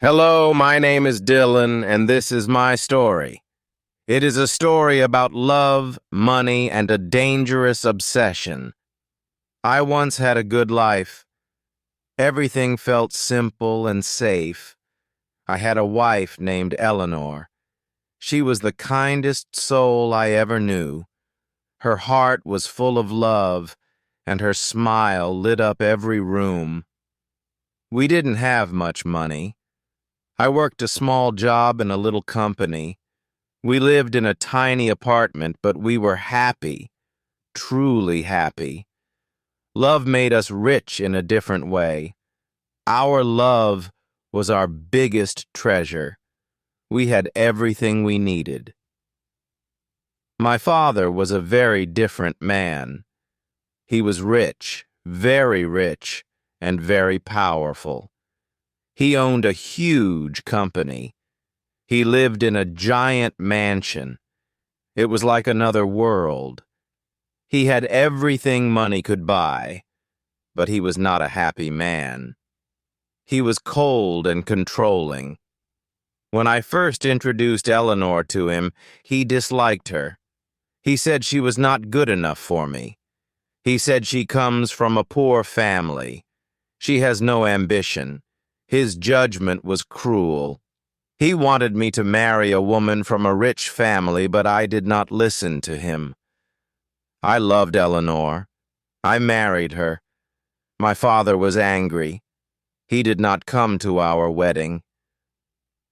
Hello, my name is Dylan, and this is my story. It is a story about love, money, and a dangerous obsession. I once had a good life. Everything felt simple and safe. I had a wife named Eleanor. She was the kindest soul I ever knew. Her heart was full of love, and her smile lit up every room. We didn't have much money. I worked a small job in a little company. We lived in a tiny apartment, but we were happy, truly happy. Love made us rich in a different way. Our love was our biggest treasure. We had everything we needed. My father was a very different man. He was rich, and very powerful. He owned a huge company. He lived in a giant mansion. It was like another world. He had everything money could buy, but he was not a happy man. He was cold and controlling. When I first introduced Eleanor to him, he disliked her. He said she was not good enough for me. He said she comes from a poor family. She has no ambition. His judgment was cruel. He wanted me to marry a woman from a rich family, but I did not listen to him. I loved Eleanor. I married her. My father was angry. He did not come to our wedding.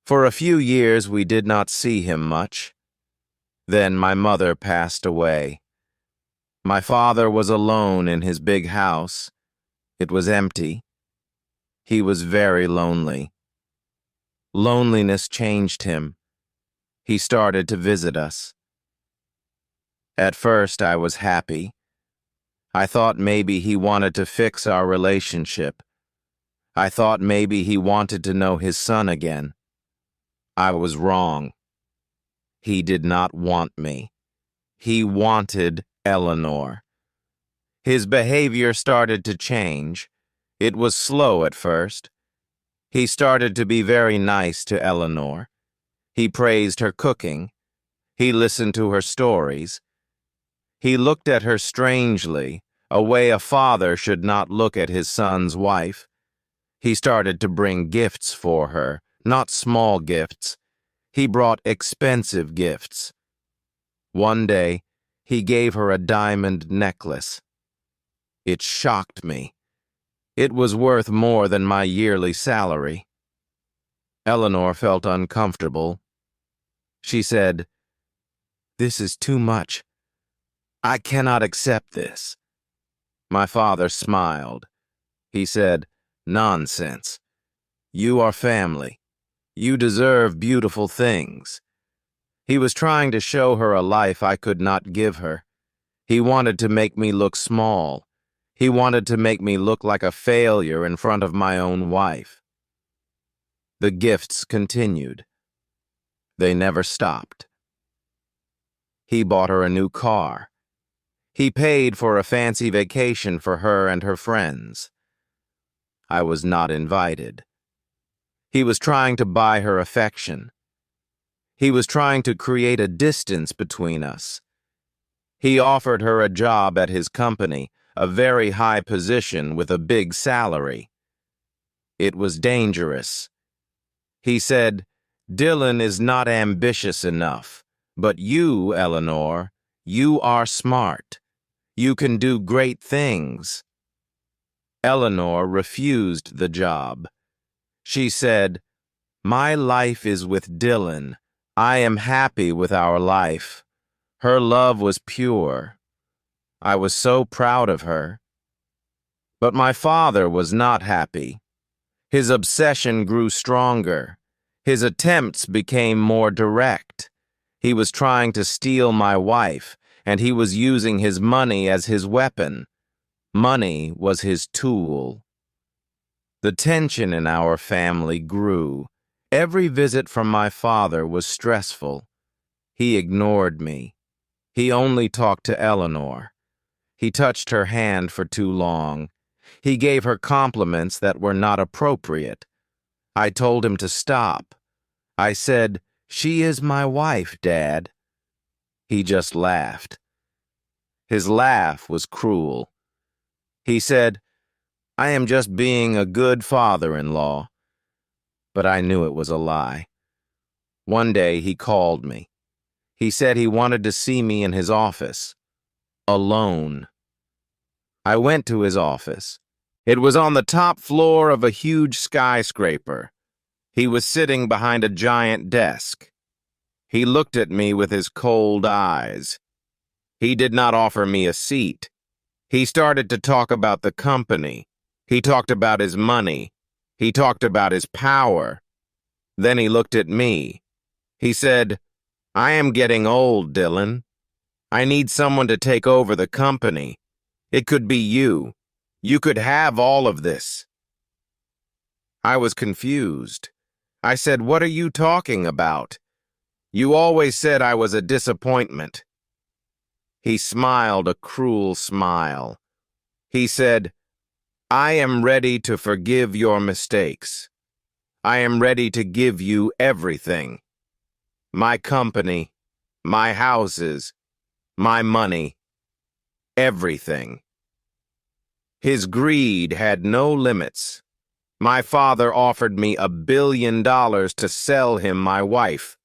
For a few years we did not see him much. Then my mother passed away. My father was alone in his big house. It was empty. He was very lonely. Loneliness changed him. He started to visit us. At first, I was happy. I thought maybe he wanted to fix our relationship. I thought maybe he wanted to know his son again. I was wrong. He did not want me. He wanted Eleanor. His behavior started to change. It was slow at first. He started to be very nice to Eleanor. He praised her cooking. He listened to her stories. He looked at her strangely, a way a father should not look at his son's wife. He started to bring gifts for her, not small gifts. He brought expensive gifts. One day, he gave her a diamond necklace. It shocked me. It was worth more than my yearly salary. Eleanor felt uncomfortable. She said, "This is too much. I cannot accept this." My father smiled. He said, "Nonsense. You are family. You deserve beautiful things." He was trying to show her a life I could not give her. He wanted to make me look small. He wanted to make me look like a failure in front of my own wife. The gifts continued. They never stopped. He bought her a new car. He paid for a fancy vacation for her and her friends. I was not invited. He was trying to buy her affection. He was trying to create a distance between us. He offered her a job at his company, a very high position with a big salary. It was dangerous. He said, "Dylan is not ambitious enough, but you, Eleanor, you are smart. You can do great things." Eleanor refused the job. She said, "My life is with Dylan. I am happy with our life." Her love was pure. I was so proud of her. But my father was not happy. His obsession grew stronger. His attempts became more direct. He was trying to steal my wife, and he was using his money as his weapon. Money was his tool. The tension in our family grew. Every visit from my father was stressful. He ignored me. He only talked to Eleanor. He touched her hand for too long. He gave her compliments that were not appropriate. I told him to stop. I said, "She is my wife, Dad." He just laughed. His laugh was cruel. He said, "I am just being a good father-in-law." But I knew it was a lie. One day he called me. He said he wanted to see me in his office. Alone. I went to his office. It was on the top floor of a huge skyscraper. He was sitting behind a giant desk. He looked at me with his cold eyes. He did not offer me a seat. He started to talk about the company. He talked about his money. He talked about his power. Then he looked at me. He said, "I am getting old, Dylan. I need someone to take over the company. It could be you. You could have all of this." I was confused. I said, "What are you talking about? You always said I was a disappointment." He smiled a cruel smile. He said, "I am ready to forgive your mistakes. I am ready to give you everything. My company, my houses, my money, everything." His greed had no limits. My father offered me $1 billion to sell him my wife.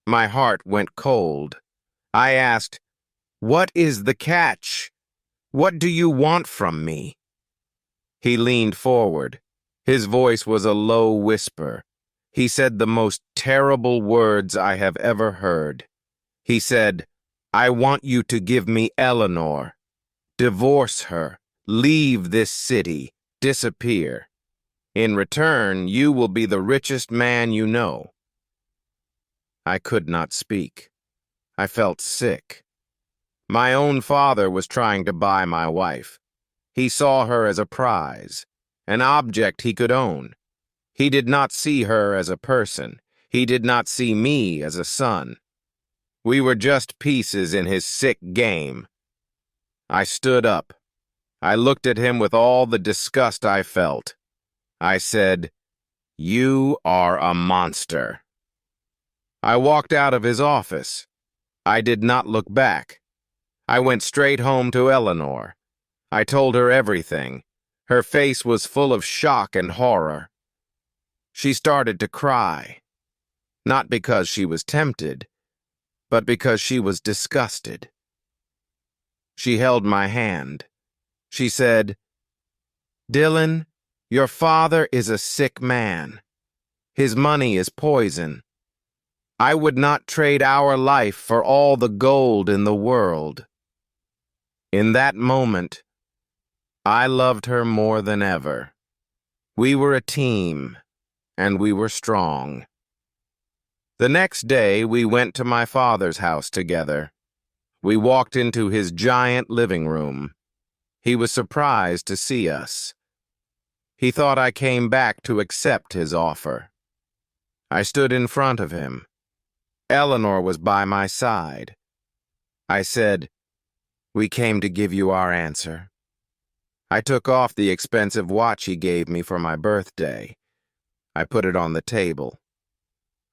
My heart went cold. I asked, "What is the catch? What do you want from me?" He leaned forward. His voice was a low whisper. He said the most terrible words I have ever heard. He said, "I want you to give me Eleanor. Divorce her. Leave this city. Disappear. In return, you will be the richest man you know." I could not speak. I felt sick. My own father was trying to buy my wife. He saw her as a prize, an object he could own. He did not see her as a person. He did not see me as a son. We were just pieces in his sick game. I stood up. I looked at him with all the disgust I felt. I said, "You are a monster." I walked out of his office. I did not look back. I went straight home to Eleanor. I told her everything. Her face was full of shock and horror. She started to cry, not because she was tempted, but because she was disgusted. She held my hand. She said, "Dylan, your father is a sick man. His money is poison. I would not trade our life for all the gold in the world." In that moment, I loved her more than ever. We were a team, and we were strong. The next day, we went to my father's house together. We walked into his giant living room. He was surprised to see us. He thought I came back to accept his offer. I stood in front of him. Eleanor was by my side. I said, "We came to give you our answer." I took off the expensive watch he gave me for my birthday. I put it on the table.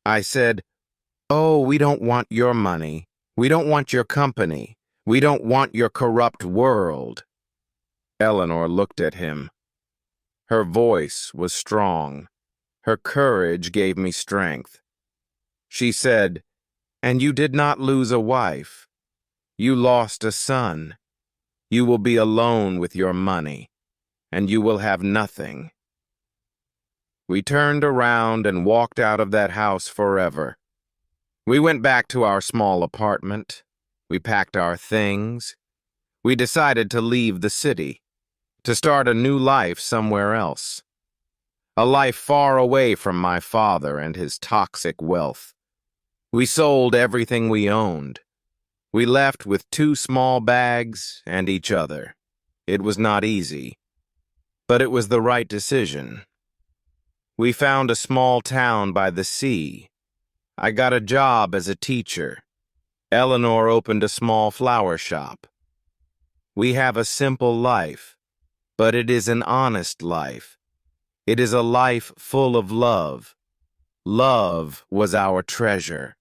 I said, "Oh, we don't want your money. We don't want your company. We don't want your corrupt world." Eleanor looked at him. Her voice was strong. Her courage gave me strength. She said, "And you did not lose a wife. You lost a son. You will be alone with your money, and you will have nothing." We turned around and walked out of that house forever. We went back to our small apartment. We packed our things. We decided to leave the city, to start a new life somewhere else. A life far away from my father and his toxic wealth. We sold everything we owned. We left with 2 small bags and each other. It was not easy, but it was the right decision. We found a small town by the sea. I got a job as a teacher. Eleanor opened a small flower shop. We have a simple life, but it is an honest life. It is a life full of love. Love was our treasure.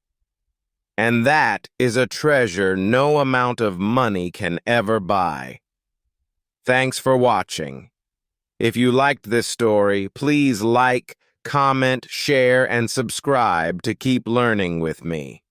And that is a treasure no amount of money can ever buy. Thanks for watching. If you liked this story, please like, comment, share, and subscribe to keep learning with me.